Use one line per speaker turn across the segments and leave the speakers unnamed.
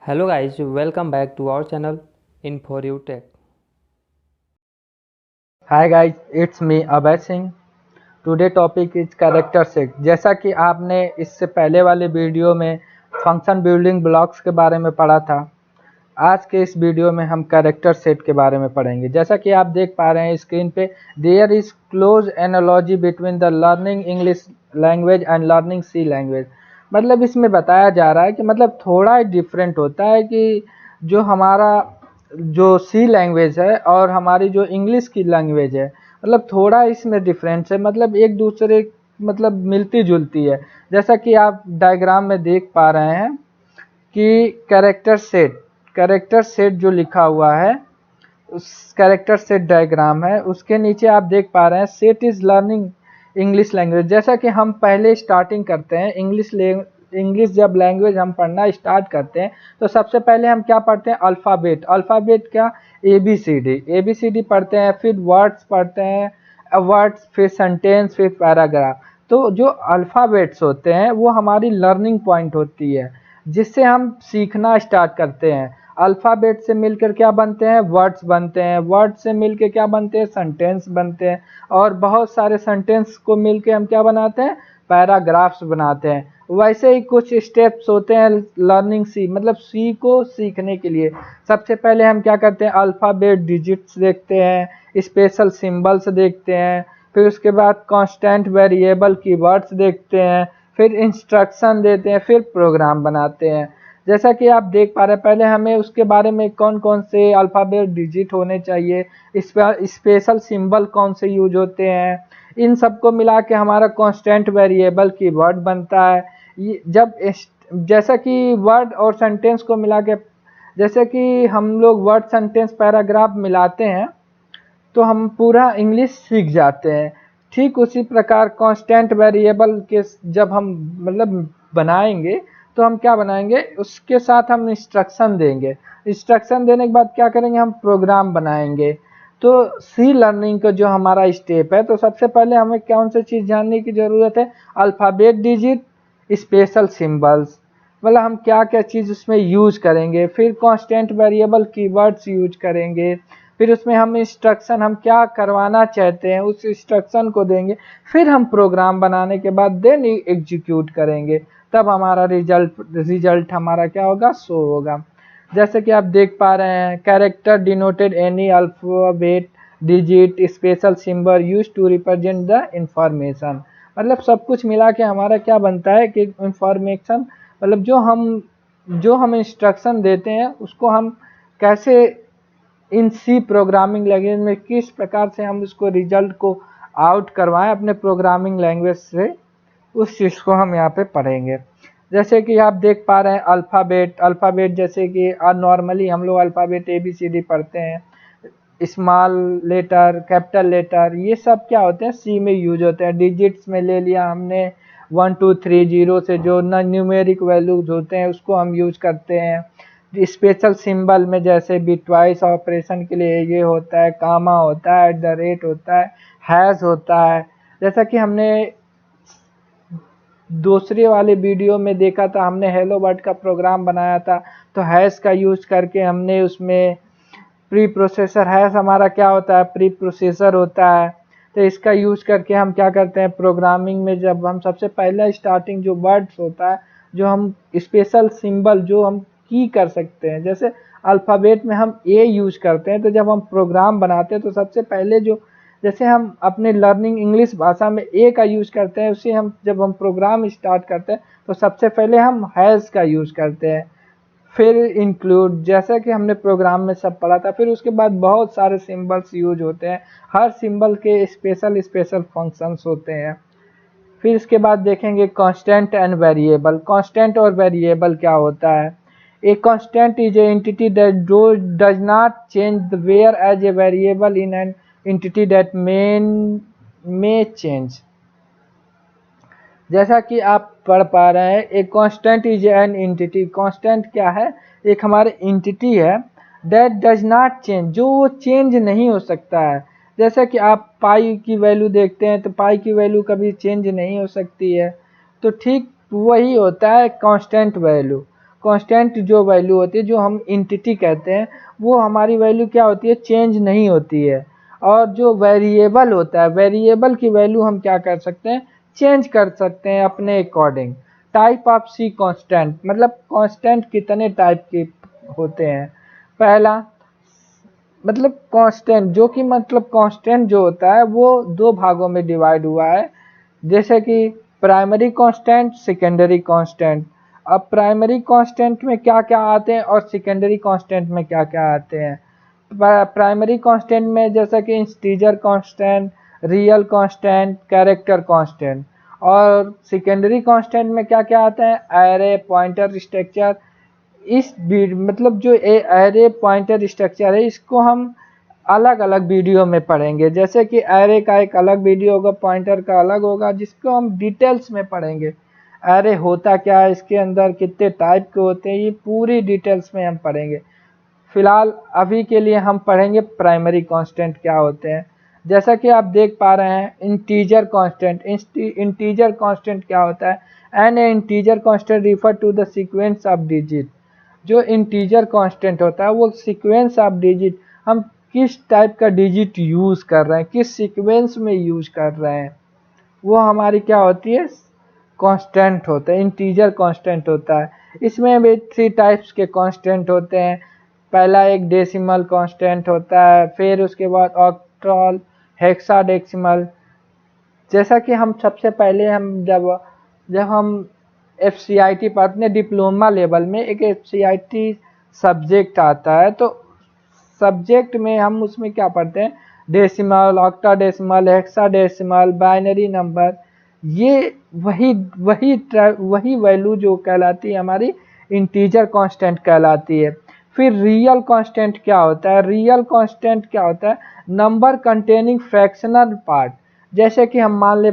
Hello guys, welcome back to our channel in for you tech.
Hi guys, it's me Abhay Singh. Today topic is character set. जैसा कि आपने इससे पहले वाले video में फंक्शन बिल्डिंग ब्लॉक्स के बारे में पढ़ा था, आज के इस वीडियो में हम कैरेक्टर सेट के बारे में पढ़ेंगे। जैसा कि आप देख पा रहे हैं स्क्रीन पे, there is close analogy between the learning English language and learning C language. मतलब इसमें बताया जा रहा है कि मतलब थोड़ा डिफरेंट होता है कि जो हमारा जो सी लैंग्वेज है और हमारी जो इंग्लिश की लैंग्वेज है, मतलब थोड़ा इसमें डिफरेंस है। मतलब एक दूसरे मतलब मिलती जुलती है। जैसा कि आप डायग्राम में देख पा रहे हैं कि कैरेक्टर सेट जो लिखा हुआ है, उस कैरेक्टर सेट डायग्राम है, उसके नीचे आप देख पा रहे हैं set is learning English language. जैसा कि हम पहले स्टार्टिंग करते हैं इंग्लिश जब लैंग्वेज हम पढ़ना स्टार्ट करते हैं तो सबसे पहले हम क्या पढ़ते हैं? अल्फ़ाबेट क्या? ए बी सी डी पढ़ते हैं, फिर वर्ड्स पढ़ते हैं, वर्ड्स, फिर सेंटेंस, फिर पैराग्राफ। तो जो अल्फ़ाबेट्स होते हैं वो हमारी लर्निंग पॉइंट होती है, जिससे हम सीखना स्टार्ट करते हैं। अल्फ़ाबेट से मिलकर क्या बनते हैं? वर्ड्स बनते हैं। वर्ड से मिलकर क्या बनते हैं? सेंटेंस बनते हैं। और बहुत सारे सेंटेंस को मिलकर हम क्या बनाते हैं? पैराग्राफ्स बनाते हैं। वैसे ही कुछ स्टेप्स होते हैं लर्निंग सी, मतलब सी को सीखने के लिए। सबसे पहले हम क्या करते हैं? अल्फ़ाबेट डिजिट्स देखते हैं, स्पेशल सिंबल्स देखते हैं, फिर उसके बाद कांस्टेंट वेरिएबल कीवर्ड्स देखते हैं, फिर इंस्ट्रक्शन देते हैं, फिर प्रोग्राम बनाते हैं। जैसा कि आप देख पा रहे हैं, पहले हमें उसके बारे में कौन कौन से अल्फ़ाबेट डिजिट होने चाहिए, स्पेशल सिंबल कौन से यूज होते हैं, इन सबको मिला के हमारा कांस्टेंट वेरिएबल कीवर्ड बनता है। जैसा कि वर्ड और सेंटेंस को मिला के, जैसे कि हम लोग वर्ड सेंटेंस पैराग्राफ मिलाते हैं तो हम पूरा इंग्लिश सीख जाते हैं। ठीक उसी प्रकार कांस्टेंट वेरिएबल के जब हम मतलब बनाएंगे तो हम क्या बनाएंगे? उसके साथ हम इंस्ट्रक्शन देंगे। इंस्ट्रक्शन देने के बाद क्या करेंगे? हम प्रोग्राम बनाएंगे। तो सी लर्निंग का जो हमारा स्टेप है, तो सबसे पहले हमें कौन सी चीज़ जानने की ज़रूरत है? अल्फ़ाबेट डिजिट, स्पेशल सिंबल्स, मतलब हम क्या क्या चीज़ उसमें यूज करेंगे। फिर कांस्टेंट वेरिएबल कीवर्ड्स यूज करेंगे। फिर उसमें हम इंस्ट्रक्शन, हम क्या करवाना चाहते हैं उस इंस्ट्रक्शन को देंगे। फिर हम प्रोग्राम बनाने के बाद देन एग्जीक्यूट करेंगे, तब हमारा रिजल्ट हमारा क्या होगा? शो होगा। जैसे कि आप देख पा रहे हैं, character denoted any alphabet digit special symbol use to represent the information. मतलब सब कुछ मिला के हमारा क्या बनता है कि इंफॉर्मेशन, मतलब जो हम इंस्ट्रक्शन देते हैं उसको हम कैसे इन सी प्रोग्रामिंग लैंग्वेज में किस प्रकार से हम उसको रिजल्ट को आउट करवाएं अपने प्रोग्रामिंग लैंग्वेज से, उस चीज़ को हम यहाँ पे पढ़ेंगे। जैसे कि आप देख पा रहे हैं अल्फ़ाबेट जैसे कि नॉर्मली हम लोग अल्फ़ाबेट ABCD पढ़ते हैं, स्मॉल लेटर, कैपिटल लेटर, ये सब क्या होते हैं? सी में यूज होते हैं। डिजिट्स में ले लिया हमने 1 2 3 0 से जो न्यूमेरिक वैल्यूज होते हैं उसको हम यूज करते हैं। स्पेशल सिंबल में जैसे बिटवाइस ऑपरेशन के लिए ये होता है, कामा होता है, @ होता है, हैश होता है। जैसा कि हमने दूसरे वाले वीडियो में देखा था, हमने हेलो वर्ड का प्रोग्राम बनाया था, तो हैश का यूज करके हमने उसमें प्री प्रोसेसर, हैश हमारा क्या होता है? प्री प्रोसेसर होता है। तो इसका यूज करके हम क्या करते हैं प्रोग्रामिंग में? जब हम सबसे पहला स्टार्टिंग जो वर्ड्स होता है, जो हम स्पेशल सिंबल जो हम की कर सकते हैं, जैसे अल्फ़ाबेट में हम ए यूज करते हैं, तो जब हम प्रोग्राम बनाते हैं तो सबसे पहले जो, जैसे हम अपने लर्निंग इंग्लिश भाषा में ए का यूज करते हैं, उसे हम जब हम प्रोग्राम स्टार्ट करते हैं तो सबसे पहले हम हैश का यूज करते हैं। फिर इंक्लूड, जैसा कि हमने प्रोग्राम में सब पढ़ा था। फिर उसके बाद बहुत सारे सिंबल्स यूज होते हैं, हर सिंबल के स्पेशल फंक्शंस होते हैं। फिर इसके बाद देखेंगे कांस्टेंट एंड वेरिएबल। कांस्टेंट और वेरिएबल क्या होता है? A constant is a entity that does not change the whereas a variable in an entity that may change. जैसा कि आप पढ़ पा रहे हैं, एक constant is an entity. Constant क्या है? एक हमारे एंटिटी है, दैट डज नॉट चेंज, जो वो चेंज नहीं हो सकता है। जैसा कि आप पाई की वैल्यू देखते हैं, तो पाई की वैल्यू कभी चेंज नहीं हो सकती है। तो ठीक वही होता है कांस्टेंट वैल्यू। कांस्टेंट जो वैल्यू होती है, जो हम इंटिटी कहते हैं, वो हमारी वैल्यू क्या होती है, चेंज नहीं होती है। और जो वेरिएबल होता है, वेरिएबल की वैल्यू हम क्या कर सकते हैं, चेंज कर सकते हैं अपने according. Type of C constant, मतलब कांस्टेंट कितने टाइप के होते हैं। पहला मतलब कांस्टेंट, जो कि मतलब कांस्टेंट जो होता है वो दो भागों में डिवाइड हुआ है, जैसे कि प्राइमरी कांस्टेंट, सेकेंडरी कांस्टेंट। अब प्राइमरी कांस्टेंट में क्या क्या आते हैं और सेकेंडरी कांस्टेंट में क्या क्या आते हैं। प्राइमरी कांस्टेंट में जैसा कि integer constant, real constant, character constant. और सेकेंडरी कांस्टेंट में क्या क्या आता है, एरे, पॉइंटर स्ट्रक्चर। इस मतलब जो एरे पॉइंटर स्ट्रक्चर है, इसको हम अलग अलग वीडियो में पढ़ेंगे। जैसे कि एरे का एक अलग वीडियो होगा, पॉइंटर का अलग होगा, जिसको हम डिटेल्स में पढ़ेंगे। एरे होता क्या है, इसके अंदर कितने टाइप के होते हैं, ये पूरी डिटेल्स में हम पढ़ेंगे। फिलहाल अभी के लिए हम पढ़ेंगे प्राइमरी कांस्टेंट क्या होते हैं। जैसा कि आप देख पा रहे हैं, इंटीजर कांस्टेंट। इंटीजर कांस्टेंट क्या होता है, an integer constant refer to the sequence of digit. जो इंटीजर कांस्टेंट होता है वो सीक्वेंस ऑफ डिजिट, हम किस टाइप का डिजिट यूज कर रहे हैं, किस सीक्वेंस में यूज कर रहे हैं, वो हमारी क्या होती है, कांस्टेंट होता है, इंटीजर कांस्टेंट होता है। इसमें भी 3 टाइप्स के कांस्टेंट होते हैं। पहला एक डेसिमल कांस्टेंट होता है, फिर उसके बाद ऑक्टल, हेक्साडेसिमल। जैसा कि हम सबसे पहले हम जब जब हम FCIT पढ़ते हैं डिप्लोमा लेवल में, एक FCIT सब्जेक्ट आता है, तो सब्जेक्ट में हम उसमें क्या पढ़ते हैं, डेसिमल, ऑक्टाडेसिमल, हेक्साडेसिमल, बाइनरी नंबर। ये वही वैल्यू जो कहलाती है हमारी इंटीजर कांस्टेंट कहलाती है। फिर रियल कांस्टेंट क्या होता है, रियल कांस्टेंट क्या होता है, नंबर कंटेनिंग फ्रैक्शनल पार्ट। जैसे कि हम मान ले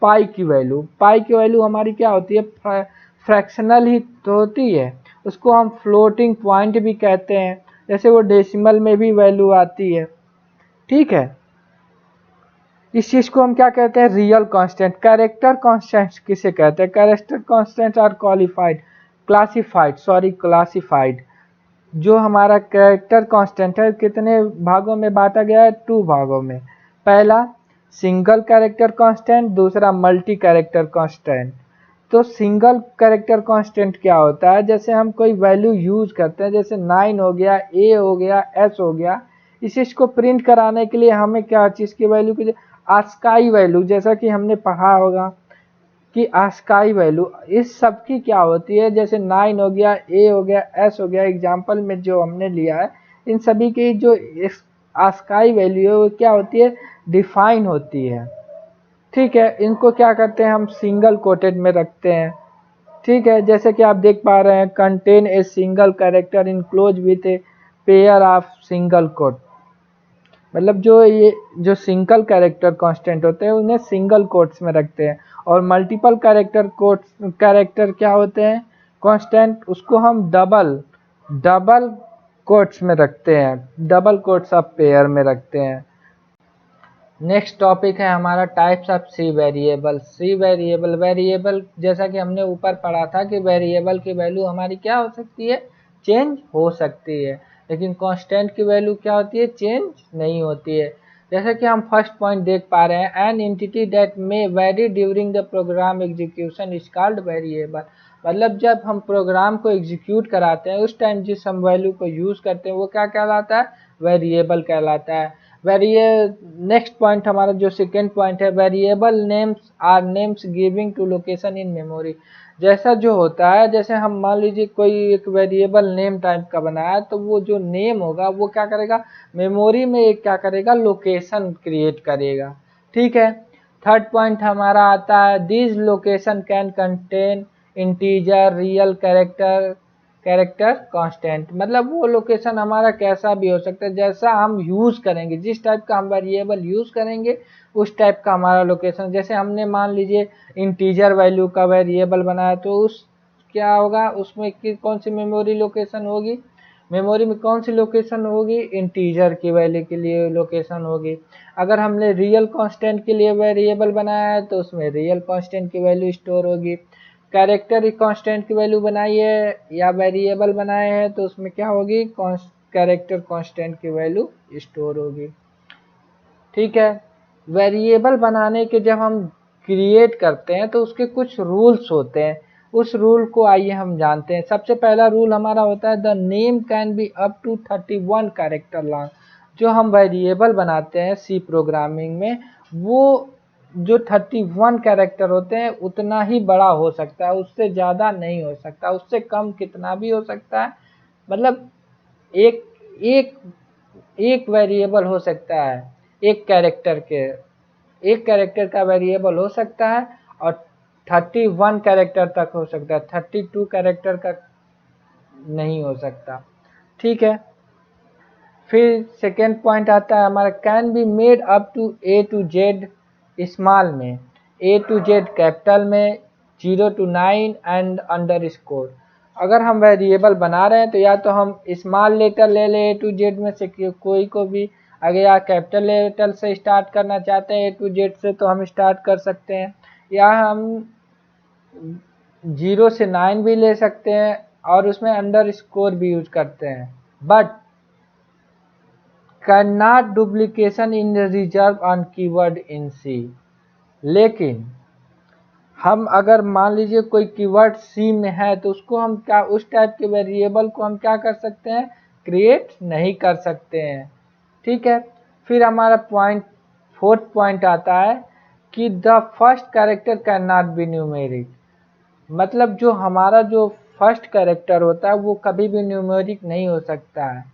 पाई की वैल्यू हमारी क्या होती है, फ्रैक्शनल ही तो होती है, उसको हम फ्लोटिंग पॉइंट भी कहते हैं। जैसे वो डेसिमल में भी वैल्यू आती है, ठीक है। इस चीज को हम क्या कहते हैं, रियल कांस्टेंट। कैरेक्टर कांस्टेंट किसे कहते हैं, कैरेक्टर कांस्टेंट आर क्लासिफाइड। जो हमारा कैरेक्टर कांस्टेंट है कितने भागों में बांटा गया है, 2 भागों में। पहला सिंगल कैरेक्टर कांस्टेंट, दूसरा मल्टी कैरेक्टर कांस्टेंट। तो सिंगल कैरेक्टर कांस्टेंट क्या होता है, जैसे हम कोई वैल्यू यूज करते हैं, जैसे 9 हो गया, ए हो गया, एस हो गया, इस चीज को प्रिंट कराने के लिए हमें क्या चीज की वैल्यू की, आस्काई वैल्यू। जैसा कि हमने पढ़ा होगा कि आस्काई वैल्यू इस सब की क्या होती है, जैसे 9 हो गया, ए हो गया, एस हो गया, एग्जाम्पल में जो हमने लिया है, इन सभी की जो आस्काई वैल्यू है वो क्या होती है, डिफाइन होती है, ठीक है। इनको क्या करते हैं, हम सिंगल कोटेड में रखते हैं, ठीक है। जैसे कि आप देख पा रहे हैं, contain a single character enclose with a pair of single quote. मतलब जो सिंगल कैरेक्टर कांस्टेंट होते हैं उन्हें सिंगल कोट्स में रखते हैं, और मल्टीपल कैरेक्टर क्या होते हैं कांस्टेंट, उसको हम डबल कोट्स में रखते हैं, डबल कोट्स ऑफ पेयर में रखते हैं। नेक्स्ट टॉपिक है हमारा types of C variable. Variable जैसा कि हमने ऊपर पढ़ा था कि वेरिएबल की वैल्यू हमारी क्या हो सकती है, चेंज हो सकती है, लेकिन कांस्टेंट की वैल्यू क्या होती है, चेंज नहीं होती है। जैसा कि हम फर्स्ट पॉइंट देख पा रहे हैं, N entity that may very during the program execution is called variable. मतलब जब हम प्रोग्राम को एग्जीक्यूट कराते हैं उस टाइम जिस हम वैल्यू को यूज करते हैं वो क्या कहलाता है, वेरिएबल कहलाता है। नेक्स्ट पॉइंट हमारा जो सेकेंड पॉइंट है, variable names are names giving to location in memory. जैसा जो होता है, जैसे हम मान लीजिए कोई एक वेरिएबल नेम टाइप का बनाया, तो वो जो नेम होगा वो क्या करेगा, मेमोरी में एक क्या करेगा, लोकेशन क्रिएट करेगा, ठीक है। थर्ड पॉइंट हमारा आता है, this location can contain integer, real character constant. मतलब वो लोकेशन हमारा कैसा भी हो सकता है, जैसा हम यूज करेंगे, जिस टाइप का हम वेरिएबल यूज करेंगे उस टाइप का हमारा लोकेशन। जैसे हमने मान लीजिए इंटीजर वैल्यू का वेरिएबल बनाया, तो उस क्या होगा, उसमें कौन सी मेमोरी लोकेशन होगी, मेमोरी में कौन सी लोकेशन होगी, इंटीजर की वैल्यू के लिए लोकेशन होगी। अगर हमने रियल कांस्टेंट के लिए वेरिएबल बनाया है तो उसमें रियल कांस्टेंट की वैल्यू स्टोर होगी। कैरेक्टर कांस्टेंट की वैल्यू बनाई है या वेरिएबल बनाए हैं तो उसमें क्या होगी, कैरेक्टर कांस्टेंट की वैल्यू स्टोर होगी। ठीक है, वेरिएबल बनाने के जब हम क्रिएट करते हैं तो उसके कुछ रूल्स होते हैं, उस रूल को आइए हम जानते हैं। सबसे पहला रूल हमारा होता है the name can be up to 31 character long. जो हम वेरिएबल बनाते हैं सी प्रोग्रामिंग में, वो जो 31 कैरेक्टर होते हैं उतना ही बड़ा हो सकता है, उससे ज़्यादा नहीं हो सकता, उससे कम कितना भी हो सकता है। मतलब एक एक एक वेरिएबल हो सकता है, एक कैरेक्टर का वेरिएबल हो सकता है और 31 कैरेक्टर तक हो सकता है, 32 कैरेक्टर का नहीं हो सकता। ठीक है, फिर सेकेंड पॉइंट आता है हमारा can be made up to A to Z small में, A to Z कैपिटल में, 0 to 9 एंड अंडरस्कोर। अगर हम वेरिएबल बना रहे हैं तो या तो हम स्मॉल लेटर ले लें A to Z में से कोई को भी, अगर आप कैपिटल लेटर से स्टार्ट करना चाहते हैं A to Z से तो हम स्टार्ट कर सकते हैं, या हम 0 से 9 भी ले सकते हैं और उसमें अंडरस्कोर भी यूज करते हैं। But can not duplication in reserve on keyword in C. लेकिन हम अगर मान लीजिए कोई कीवर्ड सी में है तो उसको हम क्या, उस टाइप के वेरिएबल को हम क्या कर सकते हैं, क्रिएट नहीं कर सकते हैं। ठीक है, फिर हमारा फोर्थ पॉइंट आता है कि the first character can not be numeric. मतलब जो हमारा जो फर्स्ट कैरेक्टर होता है वो कभी भी न्यूमेरिक नहीं हो सकता है।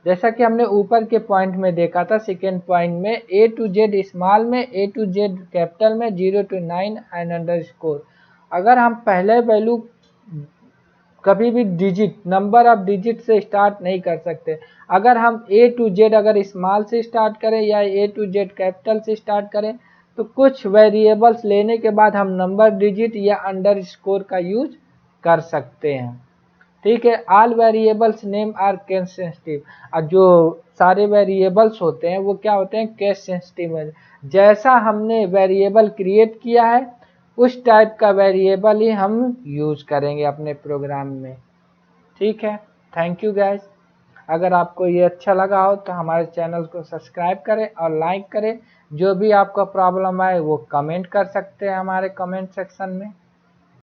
जैसा कि हमने ऊपर के पॉइंट में देखा था, सेकेंड पॉइंट में A to Z स्मॉल में, A to Z कैपिटल में, 0 to 9 एंड अंडरस्कोर। अगर हम पहले वैल्यू कभी भी डिजिट, नंबर ऑफ डिजिट से स्टार्ट नहीं कर सकते। अगर हम A to Z अगर स्मॉल से स्टार्ट करें या A to Z कैपिटल से स्टार्ट करें तो कुछ वेरिएबल्स लेने के बाद हम नंबर डिजिट या अंडरस्कोर का यूज कर सकते हैं। ठीक है, all variables name are case sensitive. और जो सारे वेरिएबल्स होते हैं वो क्या होते हैं, केस सेंसिटिव है। जैसा हमने वेरिएबल क्रिएट किया है उस टाइप का वेरिएबल ही हम यूज करेंगे अपने प्रोग्राम में। ठीक है, थैंक यू गाइस। अगर आपको ये अच्छा लगा हो तो हमारे चैनल को सब्सक्राइब करें और लाइक करें। जो भी आपका प्रॉब्लम आए वो कमेंट कर सकते हैं हमारे कमेंट सेक्शन में।